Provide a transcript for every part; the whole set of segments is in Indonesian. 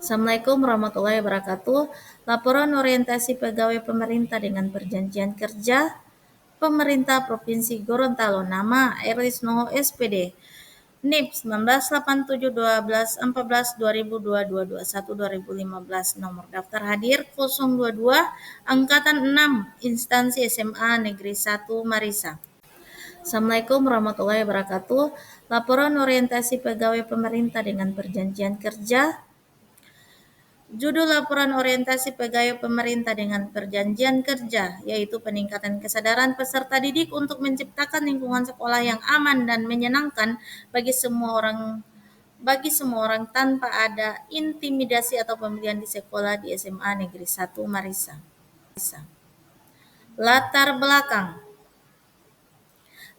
Assalamualaikum warahmatullahi wabarakatuh. Laporan orientasi pegawai pemerintah dengan perjanjian kerja Pemerintah Provinsi Gorontalo. Nama Eris Noho SPD. NIP 198714 Nomor daftar hadir 022 Angkatan 6 Instansi SMA Negeri 1 Marisa. Assalamualaikum warahmatullahi wabarakatuh. Laporan orientasi pegawai pemerintah dengan perjanjian kerja Judul laporan orientasi pegawai pemerintah dengan perjanjian kerja, yaitu peningkatan kesadaran peserta didik untuk menciptakan lingkungan sekolah yang aman dan menyenangkan bagi semua orang tanpa ada intimidasi atau pembelian di sekolah di SMA Negeri 1 Marisa. Latar belakang.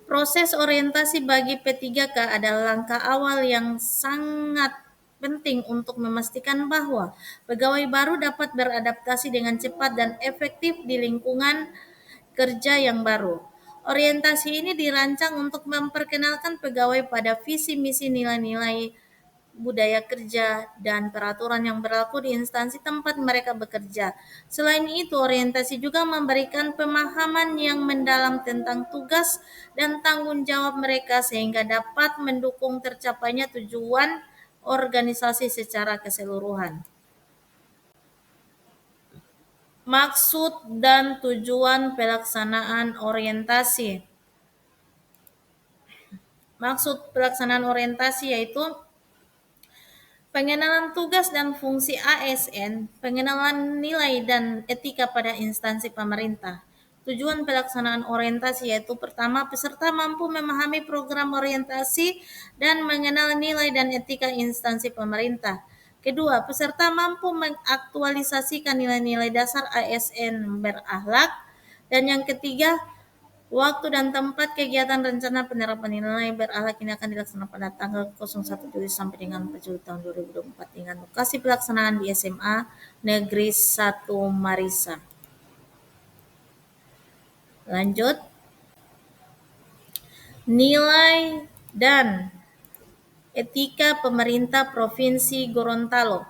Proses orientasi bagi P3K adalah langkah awal yang sangat penting untuk memastikan bahwa pegawai baru dapat beradaptasi dengan cepat dan efektif di lingkungan kerja yang baru. Orientasi ini dirancang untuk memperkenalkan pegawai pada visi misi nilai-nilai budaya kerja dan peraturan yang berlaku di instansi tempat mereka bekerja. Selain itu, orientasi juga memberikan pemahaman yang mendalam tentang tugas dan tanggung jawab mereka sehingga dapat mendukung tercapainya tujuan organisasi secara keseluruhan. Maksud dan tujuan pelaksanaan orientasi. Maksud pelaksanaan orientasi yaitu pengenalan tugas dan fungsi ASN, pengenalan nilai dan etika pada instansi pemerintah. Tujuan pelaksanaan orientasi yaitu pertama, peserta mampu memahami program orientasi dan mengenal nilai dan etika instansi pemerintah. Kedua, peserta mampu mengaktualisasikan nilai-nilai dasar ASN berakhlak. Dan yang ketiga, waktu dan tempat kegiatan rencana penerapan nilai berakhlak ini akan dilaksanakan pada tanggal 01 Juli sampai dengan 4 Juli tahun 2024 dengan lokasi pelaksanaan di SMA Negeri 1 Marisa. Lanjut. Nilai dan etika pemerintah Provinsi Gorontalo.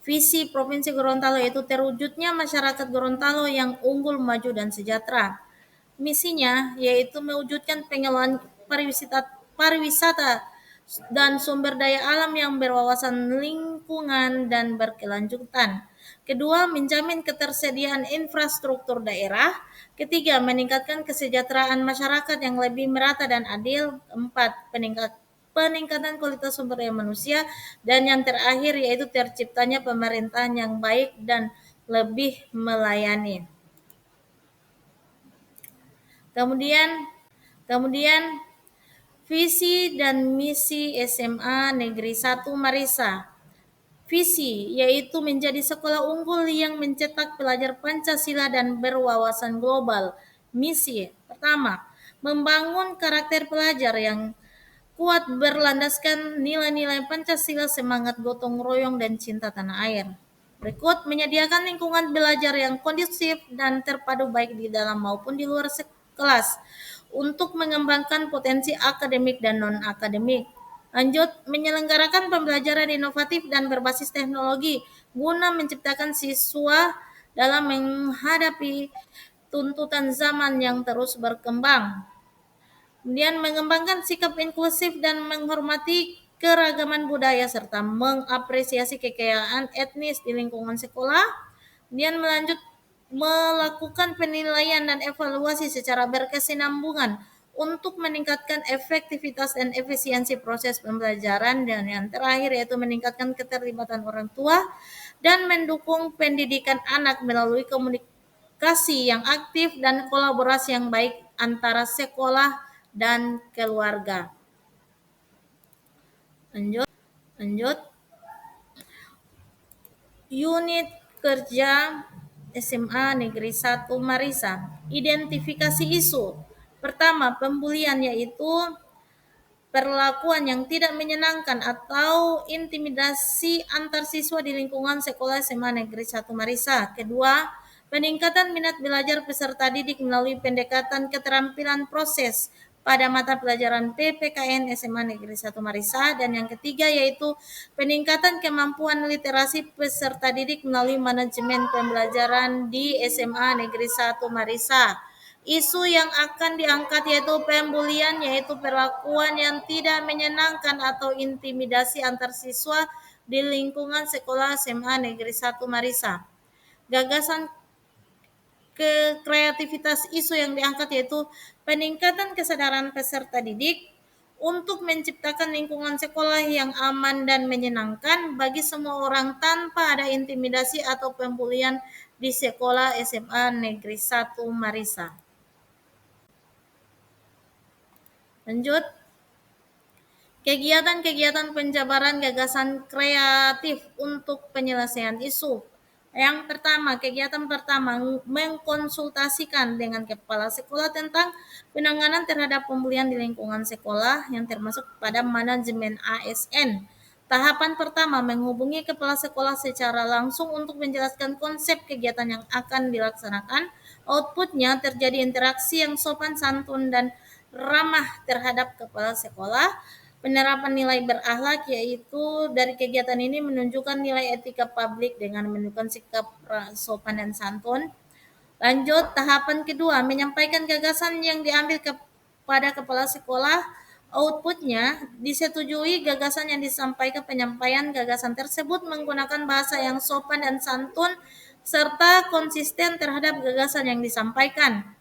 Visi Provinsi Gorontalo yaitu terwujudnya masyarakat Gorontalo yang unggul, maju, dan sejahtera. Misinya yaitu mewujudkan pengelolaan pariwisata dan sumber daya alam yang berwawasan lingkungan dan berkelanjutan. Kedua, menjamin ketersediaan infrastruktur daerah. Ketiga, meningkatkan kesejahteraan masyarakat yang lebih merata dan adil. Empat, peningkatan kualitas sumber daya manusia. Dan yang terakhir yaitu terciptanya pemerintahan yang baik dan lebih melayani. Kemudian visi dan misi SMA Negeri 1 Marisa. Visi yaitu menjadi sekolah unggul yang mencetak pelajar Pancasila dan berwawasan global. Misi pertama, membangun karakter pelajar yang kuat berlandaskan nilai-nilai Pancasila, semangat gotong royong dan cinta tanah air. Berikut, menyediakan lingkungan belajar yang kondusif dan terpadu baik di dalam maupun di luar kelas untuk mengembangkan potensi akademik dan non-akademik. Lanjut, menyelenggarakan pembelajaran inovatif dan berbasis teknologi guna menciptakan siswa dalam menghadapi tuntutan zaman yang terus berkembang. Kemudian mengembangkan sikap inklusif dan menghormati keragaman budaya serta mengapresiasi kekayaan etnis di lingkungan sekolah. Kemudian melakukan penilaian dan evaluasi secara berkesinambungan untuk meningkatkan efektivitas dan efisiensi proses pembelajaran. Dan yang terakhir yaitu meningkatkan keterlibatan orang tua dan mendukung pendidikan anak melalui komunikasi yang aktif dan kolaborasi yang baik antara sekolah dan keluarga. Lanjut. Unit kerja SMA Negeri 1 Marisa. Identifikasi isu. Pertama, pembulian yaitu perlakuan yang tidak menyenangkan atau intimidasi antar siswa di lingkungan sekolah SMA Negeri 1 Marisa. Kedua, peningkatan minat belajar peserta didik melalui pendekatan keterampilan proses pada mata pelajaran PPKN SMA Negeri 1 Marisa, dan yang ketiga yaitu peningkatan kemampuan literasi peserta didik melalui manajemen pembelajaran di SMA Negeri 1 Marisa. Isu yang akan diangkat yaitu pembulian, yaitu perlakuan yang tidak menyenangkan atau intimidasi antar siswa di lingkungan sekolah SMA Negeri 1 Marisa. Gagasan kreativitas isu yang diangkat yaitu peningkatan kesadaran peserta didik untuk menciptakan lingkungan sekolah yang aman dan menyenangkan bagi semua orang tanpa ada intimidasi atau pembulian di sekolah SMA Negeri 1 Marisa. Lanjut, kegiatan-kegiatan penjabaran gagasan kreatif untuk penyelesaian isu. Yang pertama, kegiatan pertama mengkonsultasikan dengan kepala sekolah tentang penanganan terhadap pembulian di lingkungan sekolah yang termasuk pada manajemen ASN. Tahapan pertama, menghubungi kepala sekolah secara langsung untuk menjelaskan konsep kegiatan yang akan dilaksanakan. Outputnya terjadi interaksi yang sopan santun dan ramah terhadap kepala sekolah. Penerapan nilai berakhlak, yaitu dari kegiatan ini menunjukkan nilai etika publik dengan menunjukkan sikap sopan dan santun. Lanjut, tahapan kedua, menyampaikan gagasan yang diambil kepada kepala sekolah. Outputnya disetujui gagasan yang disampaikan. Penyampaian gagasan tersebut menggunakan bahasa yang sopan dan santun serta konsisten terhadap gagasan yang disampaikan.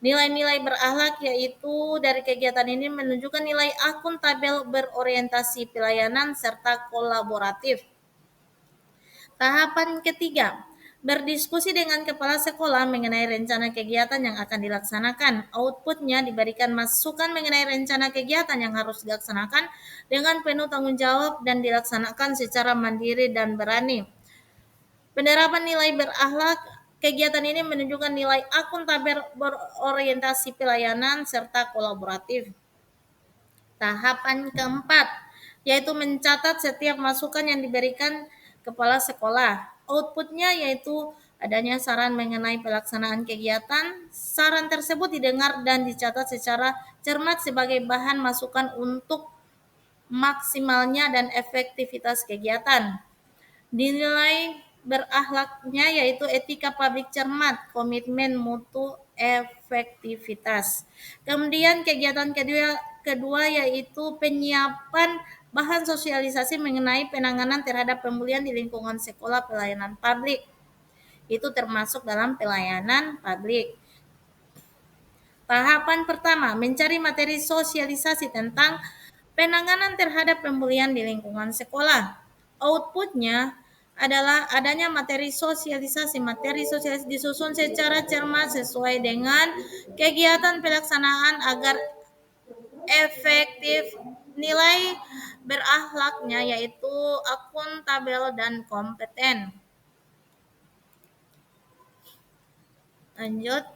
Nilai-nilai berakhlak, yaitu dari kegiatan ini menunjukkan nilai akuntabel, berorientasi pelayanan, serta kolaboratif. Tahapan ketiga, berdiskusi dengan kepala sekolah mengenai rencana kegiatan yang akan dilaksanakan. Outputnya diberikan masukan mengenai rencana kegiatan yang harus dilaksanakan dengan penuh tanggung jawab dan dilaksanakan secara mandiri dan berani. Penerapan nilai berakhlak, kegiatan ini menunjukkan nilai akuntabel, berorientasi pelayanan, serta kolaboratif. Tahapan keempat, yaitu mencatat setiap masukan yang diberikan kepala sekolah. Outputnya yaitu adanya saran mengenai pelaksanaan kegiatan. Saran tersebut didengar dan dicatat secara cermat sebagai bahan masukan untuk maksimalnya dan efektivitas kegiatan. Nilai berakhlaknya yaitu etika publik cermat, komitmen mutu, efektivitas. Kemudian kegiatan kedua yaitu penyiapan bahan sosialisasi mengenai penanganan terhadap pembulian di lingkungan sekolah pelayanan publik. Itu termasuk dalam pelayanan publik. Tahapan pertama, mencari materi sosialisasi tentang penanganan terhadap pembulian di lingkungan sekolah. Outputnya adalah adanya materi sosialisasi. Materi sosialisasi disusun secara cermat sesuai dengan kegiatan pelaksanaan agar efektif. Nilai berakhlaknya yaitu akuntabel dan kompeten. Lanjut.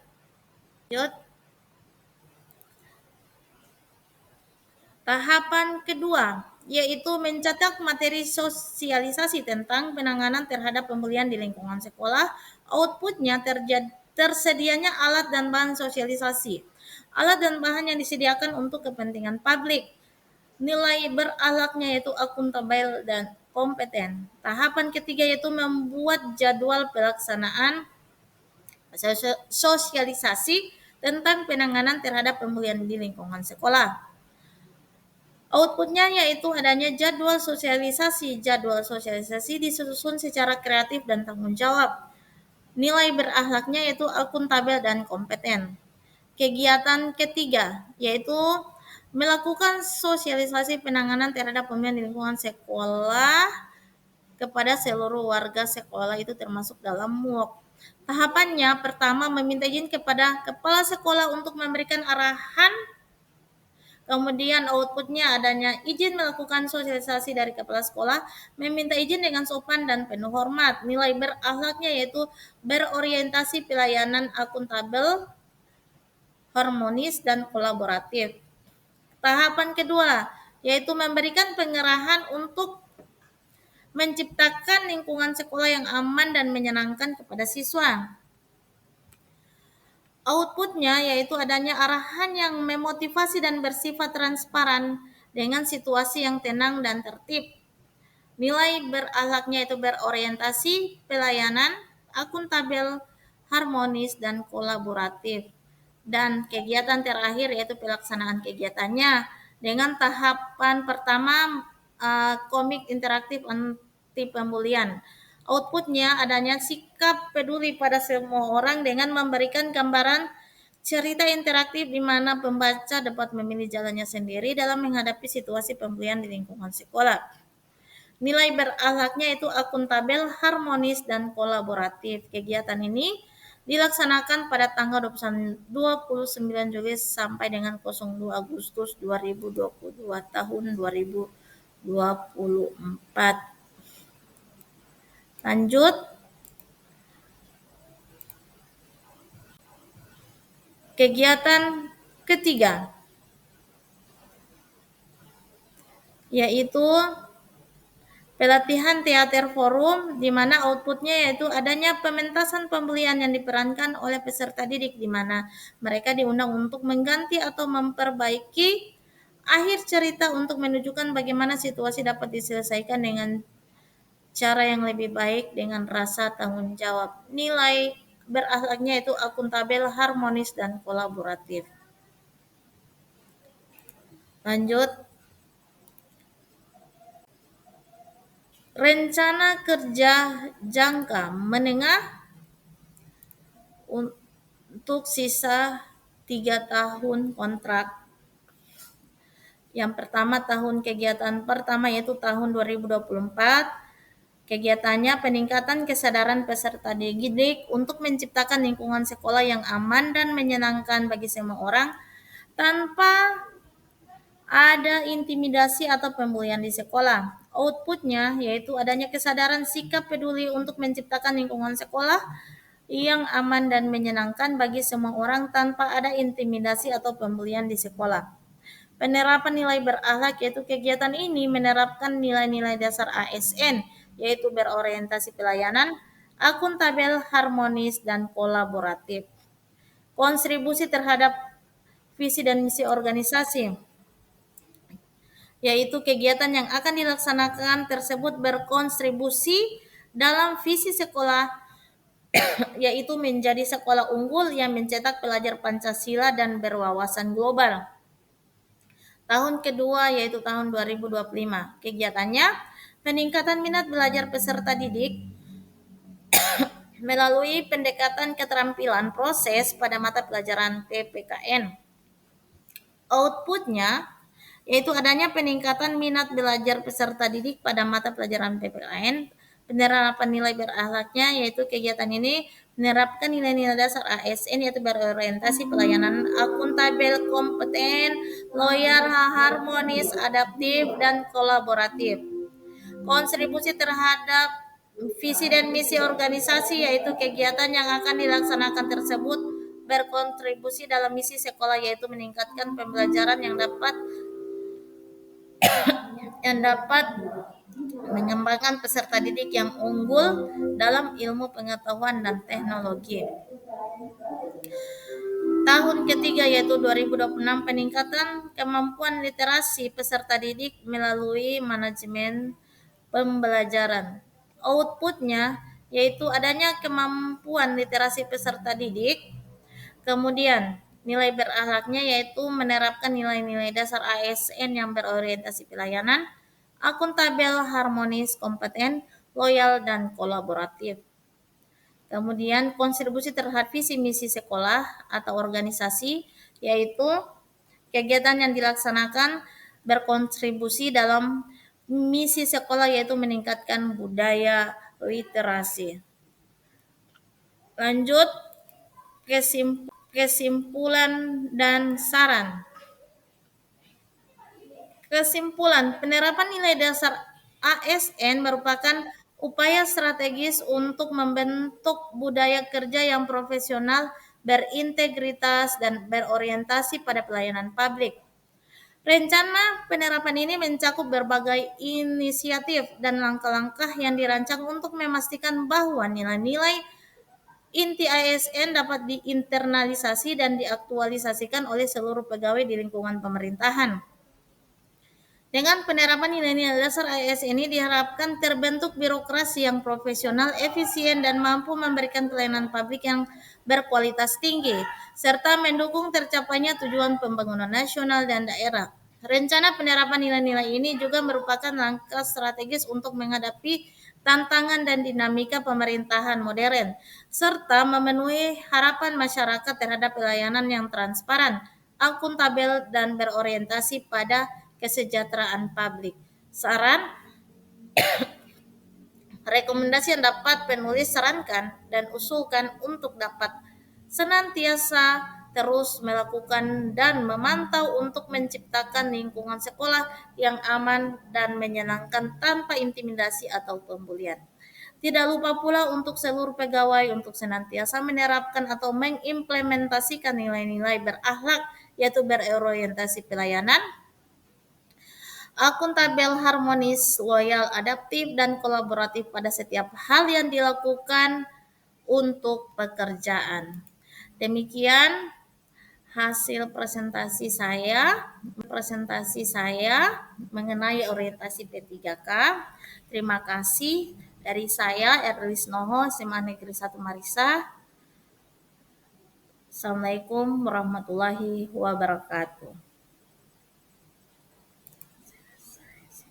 Tahapan kedua, yaitu mencetak materi sosialisasi tentang penanganan terhadap pembulian di lingkungan sekolah. Outputnya tersedianya alat dan bahan sosialisasi. Alat dan bahan yang disediakan untuk kepentingan publik. Nilai berakhlaknya yaitu akuntabel dan kompeten. Tahapan ketiga yaitu membuat jadwal pelaksanaan sosialisasi tentang penanganan terhadap pembulian di lingkungan sekolah. Outputnya yaitu adanya jadwal sosialisasi. Jadwal sosialisasi disusun secara kreatif dan tanggung jawab. Nilai berakhlaknya yaitu akuntabel dan kompeten. Kegiatan ketiga yaitu melakukan sosialisasi penanganan terhadap pembulian di lingkungan sekolah kepada seluruh warga sekolah, itu termasuk dalam MUOK. Tahapannya pertama, meminta izin kepada kepala sekolah untuk memberikan arahan. Kemudian outputnya adanya izin melakukan sosialisasi dari kepala sekolah, meminta izin dengan sopan dan penuh hormat. Nilai berakhlaknya yaitu berorientasi pelayanan, akuntabel, harmonis, dan kolaboratif. Tahapan kedua yaitu memberikan pengerahan untuk menciptakan lingkungan sekolah yang aman dan menyenangkan kepada siswa. Outputnya yaitu adanya arahan yang memotivasi dan bersifat transparan dengan situasi yang tenang dan tertib. Nilai berakhlaknya itu berorientasi, pelayanan, akuntabel, harmonis, dan kolaboratif. Dan kegiatan terakhir yaitu pelaksanaan kegiatannya dengan tahapan pertama komik interaktif anti pembulian. Outputnya adanya sikap peduli pada semua orang dengan memberikan gambaran cerita interaktif di mana pembaca dapat memilih jalannya sendiri dalam menghadapi situasi pembulian di lingkungan sekolah. Nilai berakhlaknya itu akuntabel, harmonis, dan kolaboratif. Kegiatan ini dilaksanakan pada tanggal 29 Juli sampai dengan 02 Agustus 2022 tahun 2024. Lanjut, kegiatan ketiga yaitu pelatihan teater forum di mana outputnya yaitu adanya pementasan pembelian yang diperankan oleh peserta didik di mana mereka diundang untuk mengganti atau memperbaiki akhir cerita untuk menunjukkan bagaimana situasi dapat diselesaikan dengan cara yang lebih baik dengan rasa tanggung jawab. Nilai berakhlaknya itu akuntabel, harmonis, dan kolaboratif. Lanjut, rencana kerja jangka menengah untuk sisa 3 tahun kontrak. Yang pertama tahun kegiatan pertama yaitu tahun 2024. Kegiatannya peningkatan kesadaran peserta didik untuk menciptakan lingkungan sekolah yang aman dan menyenangkan bagi semua orang tanpa ada intimidasi atau pembulian di sekolah. Outputnya yaitu adanya kesadaran sikap peduli untuk menciptakan lingkungan sekolah yang aman dan menyenangkan bagi semua orang tanpa ada intimidasi atau pembulian di sekolah. Penerapan nilai berakhlak yaitu kegiatan ini menerapkan nilai-nilai dasar ASN yaitu berorientasi pelayanan, akuntabel, harmonis, dan kolaboratif. Kontribusi terhadap visi dan misi organisasi yaitu kegiatan yang akan dilaksanakan tersebut berkontribusi dalam visi sekolah yaitu menjadi sekolah unggul yang mencetak pelajar Pancasila dan berwawasan global. Tahun kedua yaitu tahun 2025. Kegiatannya peningkatan minat belajar peserta didik melalui pendekatan keterampilan proses pada mata pelajaran PPKN. Outputnya yaitu adanya peningkatan minat belajar peserta didik pada mata pelajaran PPKN. Penerapan nilai berakhlaknya yaitu kegiatan ini menerapkan nilai-nilai dasar ASN yaitu berorientasi pelayanan, akuntabel, kompeten, loyal, harmonis, adaptif, dan kolaboratif. Kontribusi terhadap visi dan misi organisasi yaitu kegiatan yang akan dilaksanakan tersebut berkontribusi dalam misi sekolah yaitu meningkatkan pembelajaran yang dapat mengembangkan peserta didik yang unggul dalam ilmu pengetahuan dan teknologi. Tahun ketiga yaitu 2026 peningkatan kemampuan literasi peserta didik melalui manajemen pembelajaran. Outputnya yaitu adanya kemampuan literasi peserta didik, kemudian nilai berakhlaknya yaitu menerapkan nilai-nilai dasar ASN yang berorientasi pelayanan, akuntabel, harmonis, kompeten, loyal, dan kolaboratif. Kemudian kontribusi terhadap visi misi sekolah atau organisasi yaitu kegiatan yang dilaksanakan berkontribusi dalam misi sekolah yaitu meningkatkan budaya literasi. Lanjut, kesimpulan dan saran. Kesimpulan, penerapan nilai dasar ASN merupakan upaya strategis untuk membentuk budaya kerja yang profesional, berintegritas, dan berorientasi pada pelayanan publik. Rencana penerapan ini mencakup berbagai inisiatif dan langkah-langkah yang dirancang untuk memastikan bahwa nilai-nilai Inti ASN dapat diinternalisasi dan diaktualisasikan oleh seluruh pegawai di lingkungan pemerintahan. Dengan penerapan nilai-nilai dasar ASN ini diharapkan terbentuk birokrasi yang profesional, efisien, dan mampu memberikan pelayanan publik yang berkualitas tinggi, serta mendukung tercapainya tujuan pembangunan nasional dan daerah. Rencana penerapan nilai-nilai ini juga merupakan langkah strategis untuk menghadapi tantangan dan dinamika pemerintahan modern, serta memenuhi harapan masyarakat terhadap pelayanan yang transparan, akuntabel, dan berorientasi pada kesejahteraan publik. Saran, rekomendasi yang dapat penulis sarankan dan usulkan untuk dapat senantiasa terus melakukan dan memantau untuk menciptakan lingkungan sekolah yang aman dan menyenangkan tanpa intimidasi atau pembulian. Tidak lupa pula untuk seluruh pegawai untuk senantiasa menerapkan atau mengimplementasikan nilai-nilai berakhlak, yaitu berorientasi pelayanan, akuntabel, harmonis, loyal, adaptif, dan kolaboratif pada setiap hal yang dilakukan untuk pekerjaan. Demikian hasil presentasi saya mengenai orientasi P3K. Terima kasih dari saya Erlis Noho, SMA Negeri 1 Marisa. Assalamualaikum warahmatullahi wabarakatuh.